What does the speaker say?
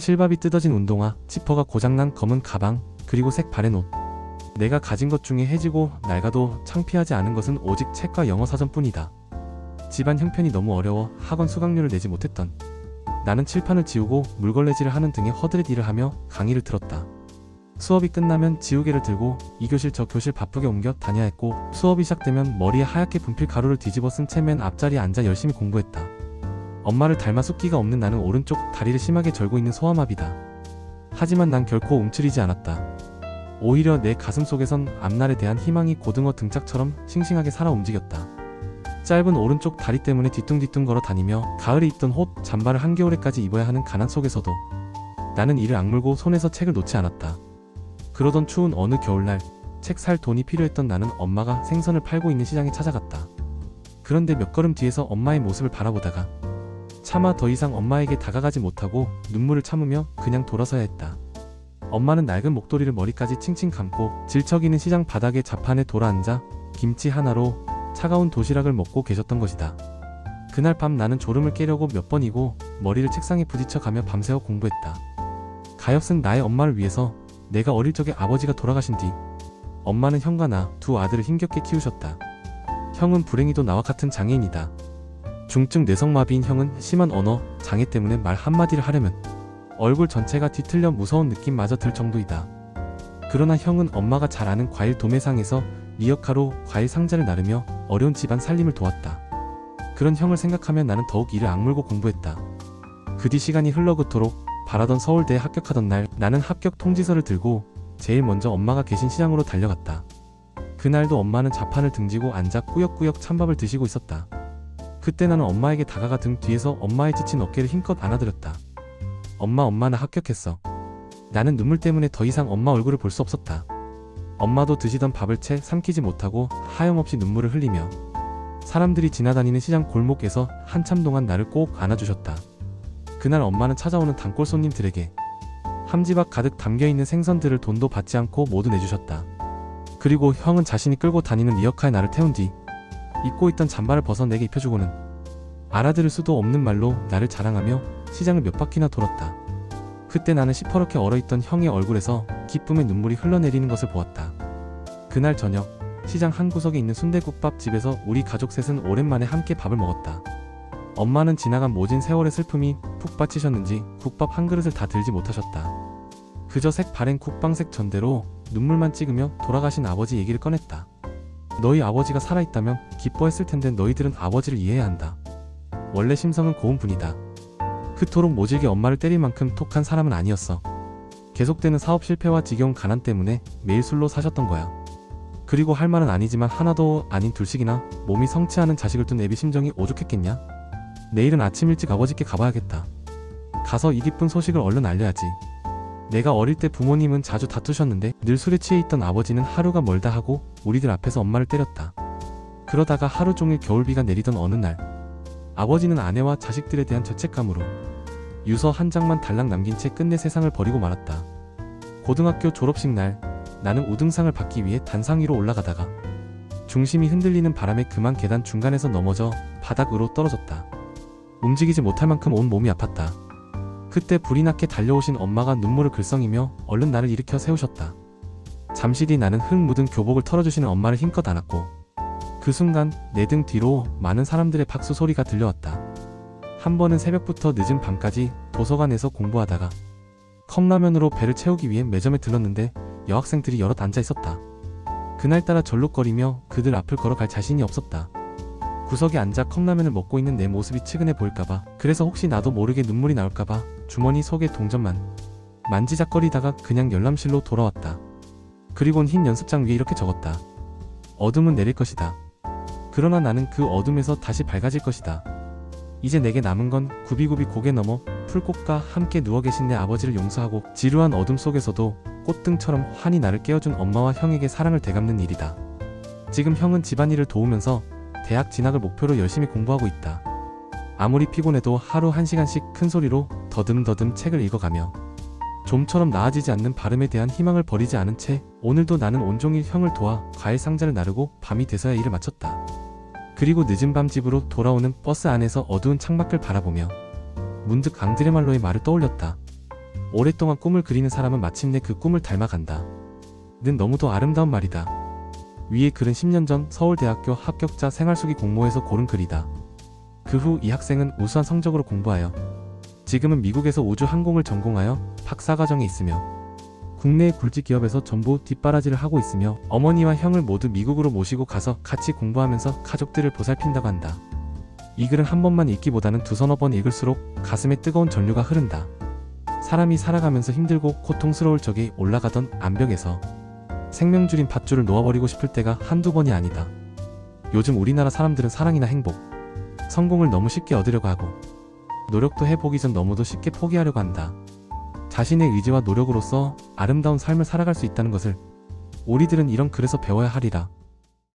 실밥이 뜯어진 운동화, 지퍼가 고장난 검은 가방, 그리고 색 바랜 옷. 내가 가진 것 중에 해지고 낡아도 창피하지 않은 것은 오직 책과 영어 사전뿐이다. 집안 형편이 너무 어려워 학원 수강료를 내지 못했던 나는 칠판을 지우고 물걸레질을 하는 등의 허드렛 일을 하며 강의를 들었다. 수업이 끝나면 지우개를 들고 이 교실 저 교실 바쁘게 옮겨 다녀야 했고, 수업이 시작되면 머리에 하얗게 분필 가루를 뒤집어 쓴 채 맨 앞자리에 앉아 열심히 공부했다. 엄마를 닮아 숫기가 없는 나는 오른쪽 다리를 심하게 절고 있는 소아마비다. 하지만 난 결코 움츠리지 않았다. 오히려 내 가슴 속에선 앞날에 대한 희망이 고등어 등짝처럼 싱싱하게 살아 움직였다. 짧은 오른쪽 다리 때문에 뒤뚱뒤뚱 걸어 다니며 가을에 입던 옷, 잠바를 한겨울에까지 입어야 하는 가난 속에서도 나는 이를 악물고 손에서 책을 놓지 않았다. 그러던 추운 어느 겨울날, 책 살 돈이 필요했던 나는 엄마가 생선을 팔고 있는 시장에 찾아갔다. 그런데 몇 걸음 뒤에서 엄마의 모습을 바라보다가 차마 더 이상 엄마에게 다가가지 못하고 눈물을 참으며 그냥 돌아서야 했다. 엄마는 낡은 목도리를 머리까지 칭칭 감고 질척이는 시장 바닥에 자판에 돌아앉아 김치 하나로 차가운 도시락을 먹고 계셨던 것이다. 그날 밤 나는 졸음을 깨려고 몇 번이고 머리를 책상에 부딪혀 가며 밤새워 공부했다. 가엾은 나의 엄마를 위해서 내가 어릴 적에 아버지가 돌아가신 뒤 엄마는 형과 나 두 아들을 힘겹게 키우셨다. 형은 불행히도 나와 같은 장애인이다. 중증 뇌성마비인 형은 심한 언어 장애 때문에 말 한마디를 하려면 얼굴 전체가 뒤틀려 무서운 느낌마저 들 정도이다. 그러나 형은 엄마가 잘 아는 과일 도매상에서 리어카로 과일 상자를 나르며 어려운 집안 살림을 도왔다. 그런 형을 생각하며 나는 더욱 이를 악물고 공부했다. 그 뒤 시간이 흘러 그토록 바라던 서울대에 합격하던 날, 나는 합격 통지서를 들고 제일 먼저 엄마가 계신 시장으로 달려갔다. 그날도 엄마는 자판을 등지고 앉아 꾸역꾸역 찬밥을 드시고 있었다. 그때 나는 엄마에게 다가가 등 뒤에서 엄마의 지친 어깨를 힘껏 안아드렸다. 엄마 나 합격했어. 나는 눈물 때문에 더 이상 엄마 얼굴을 볼 수 없었다. 엄마도 드시던 밥을 채 삼키지 못하고 하염없이 눈물을 흘리며 사람들이 지나다니는 시장 골목에서 한참 동안 나를 꼭 안아주셨다. 그날 엄마는 찾아오는 단골 손님들에게 함지박 가득 담겨있는 생선들을 돈도 받지 않고 모두 내주셨다. 그리고 형은 자신이 끌고 다니는 리어카에 나를 태운 뒤 입고 있던 잠바를 벗어 내게 입혀주고는 알아들을 수도 없는 말로 나를 자랑하며 시장을 몇 바퀴나 돌았다. 그때 나는 시퍼렇게 얼어있던 형의 얼굴에서 기쁨의 눈물이 흘러내리는 것을 보았다. 그날 저녁, 시장 한 구석에 있는 순대국밥 집에서 우리 가족 셋은 오랜만에 함께 밥을 먹었다. 엄마는 지나간 모진 세월의 슬픔이 푹 받치셨는지 국밥 한 그릇을 다 들지 못하셨다. 그저 색 바랜 국방색 전대로 눈물만 찍으며 돌아가신 아버지 얘기를 꺼냈다. 너희 아버지가 살아있다면 기뻐했을 텐데 너희들은 아버지를 이해해야 한다. 원래 심성은 고운 분이다. 그토록 모질게 엄마를 때릴 만큼 톡한 사람은 아니었어. 계속되는 사업 실패와 지겨운 가난 때문에 매일 술로 사셨던 거야. 그리고 할 말은 아니지만 하나도 아닌 둘씩이나 몸이 성취하는 자식을 둔 애비 심정이 오죽했겠냐? 내일은 아침 일찍 아버지께 가봐야겠다. 가서 이 기쁜 소식을 얼른 알려야지. 내가 어릴 때 부모님은 자주 다투셨는데 늘 술에 취해 있던 아버지는 하루가 멀다 하고 우리들 앞에서 엄마를 때렸다. 그러다가 하루 종일 겨울비가 내리던 어느 날, 아버지는 아내와 자식들에 대한 죄책감으로 유서 한 장만 달랑 남긴 채 끝내 세상을 버리고 말았다. 고등학교 졸업식 날, 나는 우등상을 받기 위해 단상 위로 올라가다가 중심이 흔들리는 바람에 그만 계단 중간에서 넘어져 바닥으로 떨어졌다. 움직이지 못할 만큼 온 몸이 아팠다. 그때 불이 나게 달려오신 엄마가 눈물을 글썽이며 얼른 나를 일으켜 세우셨다. 잠시 뒤 나는 흙 묻은 교복을 털어주시는 엄마를 힘껏 안았고 그 순간 내 등 뒤로 많은 사람들의 박수 소리가 들려왔다. 한 번은 새벽부터 늦은 밤까지 도서관에서 공부하다가 컵라면으로 배를 채우기 위해 매점에 들렀는데 여학생들이 여럿 앉아 있었다. 그날따라 절룩거리며 그들 앞을 걸어갈 자신이 없었다. 구석에 앉아 컵라면을 먹고 있는 내 모습이 측은해 보일까봐, 그래서 혹시 나도 모르게 눈물이 나올까봐 주머니 속에 동전만 만지작거리다가 그냥 열람실로 돌아왔다. 그리곤 흰 연습장 위에 이렇게 적었다. 어둠은 내릴 것이다. 그러나 나는 그 어둠에서 다시 밝아질 것이다. 이제 내게 남은 건 굽이굽이 고개 넘어 풀꽃과 함께 누워 계신 내 아버지를 용서하고 지루한 어둠 속에서도 꽃등처럼 환히 나를 깨워준 엄마와 형에게 사랑을 되갚는 일이다. 지금 형은 집안일을 도우면서 대학 진학을 목표로 열심히 공부하고 있다. 아무리 피곤해도 하루 1시간씩 큰 소리로 더듬더듬 책을 읽어가며 좀처럼 나아지지 않는 발음에 대한 희망을 버리지 않은 채 오늘도 나는 온종일 형을 도와 과일 상자를 나르고 밤이 돼서야 일을 마쳤다. 그리고 늦은 밤 집으로 돌아오는 버스 안에서 어두운 창밖을 바라보며 문득 앙드레말로의 말을 떠올렸다. 오랫동안 꿈을 그리는 사람은 마침내 그 꿈을 닮아간다. 는 너무도 아름다운 말이다. 위의 글은 10년 전 서울대학교 합격자 생활수기 공모에서 고른 글이다. 그 후 이 학생은 우수한 성적으로 공부하여 지금은 미국에서 우주항공을 전공하여 박사과정에 있으며 국내의 굴지 기업에서 전부 뒷바라지를 하고 있으며 어머니와 형을 모두 미국으로 모시고 가서 같이 공부하면서 가족들을 보살핀다고 한다. 이 글은 한 번만 읽기보다는 두서너 번 읽을수록 가슴에 뜨거운 전류가 흐른다. 사람이 살아가면서 힘들고 고통스러울 적에 올라가던 암벽에서 생명줄인 밧줄을 놓아버리고 싶을 때가 한두 번이 아니다. 요즘 우리나라 사람들은 사랑이나 행복, 성공을 너무 쉽게 얻으려고 하고 노력도 해보기 전 너무도 쉽게 포기하려고 한다. 자신의 의지와 노력으로서 아름다운 삶을 살아갈 수 있다는 것을 우리들은 이런 글에서 배워야 하리라.